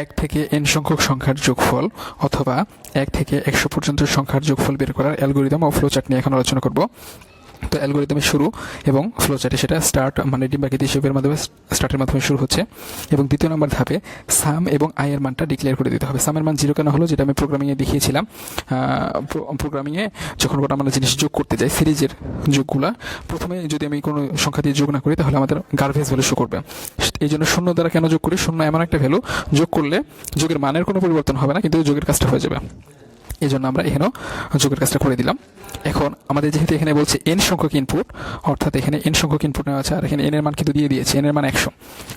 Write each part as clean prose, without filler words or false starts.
এক থেকে n সংখ্যক সংখ্যার যোগফল অথবা 1 থেকে 100 পর্যন্ত সংখ্যার যোগফল বের করার অ্যালগরিদম ও ফ্লোচার্ট নিয়ে এখন আলোচনা করব। তো অ্যালগরিদমের শুরু এবং ফ্লোচার্টে সেটা স্টার্ট মানে ডিম্বাকৃতি হিসেবের মাধ্যমে স্টার্টের মাধ্যমে শুরু হচ্ছে এবং দ্বিতীয় নম্বর ধাপে সাম এবং আই এর মানটা ডিক্লেয়ার করে দিতে হবে। সামের মান 0 কেন হলো, যেটা আমি প্রোগ্রামিংয়ে দেখিয়েছিলাম। প্রোগ্রামিংয়ে যখন কোনো আমরা জিনিস যোগ করতে যাই, সিরিজের যোগগুলা প্রথমে যদি আমি কোনো সংখ্যা দিয়ে যোগ না করি তাহলে আমাদের গার্ভেজ ভ্যালু শো করবে। এই জন্য শূন্য দ্বারা কেন যোগ করি, শূন্য এমন একটা ভ্যালু যোগ করলে যোগের মানের কোনো পরিবর্তন হবে না, কিন্তু যোগের কাজটা হয়ে যাবে। এই জন্য আমরা এখানেও যোগের কাজটা করে দিলাম। এখন আমাদের যেহেতু এখানে বলছে n সংখ্যক ইনপুট, অর্থাৎ এখানে n সংখ্যক ইনপুট নেওয়া আছে আর এখানে n এর মান কিন্তু দিয়ে দিয়েছে, n এর মান 100,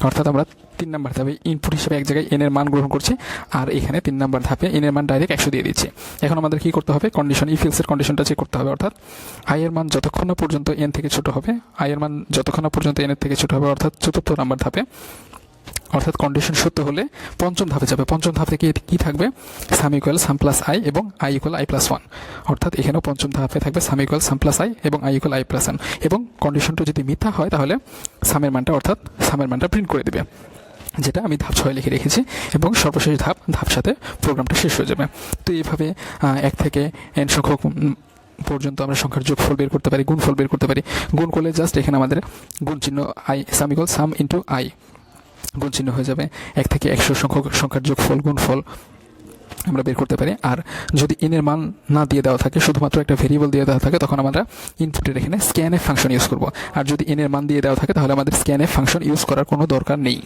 অর্থাৎ আমরা 3 নাম্বার ধাপে ইনপুট হিসেবে এক জায়গায় n এর মান গ্রহণ করছি আর এখানে 3 নাম্বার ধাপে n এর মান ডাইরেক্ট 100 দিয়ে দিচ্ছি। এখন আমাদের কি করতে হবে, কন্ডিশন ইফ এলস এর কন্ডিশনটা চেক করতে হবে, অর্থাৎ i এর মান যতক্ষণ না পর্যন্ত n থেকে ছোট হবে, i এর মান যতক্ষণ না পর্যন্ত n এর থেকে ছোট হবে, অর্থাৎ চতুর্থ নাম্বার ধাপে, অর্থাৎ কন্ডিশন সত্য হলে পঞ্চম ধাপে যাবে। পঞ্চম ধাপ থেকে কি থাকবে, সাম ইকুয়াল সাম প্লাস আই এবং আই ইকুয়াল আই প্লাস 1, অর্থাৎ এখানেও পঞ্চম ধাপে থাকবে সাম ইকুয়াল সাম প্লাস আই এবং আই ইকুয়াল আই প্লাস 1, এবং কন্ডিশনটা যদি মিথ্যা হয় তাহলে সামের মানটা অর্থাৎ সামের মানটা প্রিন্ট করে দেবে, যেটা আমি ধাপ 6 লিখে রেখেছি, এবং সর্বশেষ ধাপ সাথে প্রোগ্রামটা শেষ হয়ে যাবে। তো এইভাবে 1 থেকে n সংখ্যক পর্যন্ত আমরা সংখ্যার যোগফল বের করতে পারি, গুণফল বের করতে পারি। গুণ করলে জাস্ট এখানে আমাদের গুণ চিহ্ন I, some equal some into I, গুণ চিহ্ন হয়ে যাবে। 1 থেকে 100 সংখ্যক সংখ্যার যোগফল গুণফল আমরা বের করতে পারি। আর যদি n এর মান না দিয়ে দেওয়া থাকে, শুধুমাত্র একটা ভেরিয়েবল দিয়ে দেওয়া থাকে, তখন আমরা ইনপুটের এখানে স্ক্যানএফ ফাংশন ইউজ করব। আর যদি n এর মান দিয়ে দেওয়া থাকে তাহলে আমাদের স্ক্যানএফ ফাংশন ইউজ করার কোনো দরকার নেই।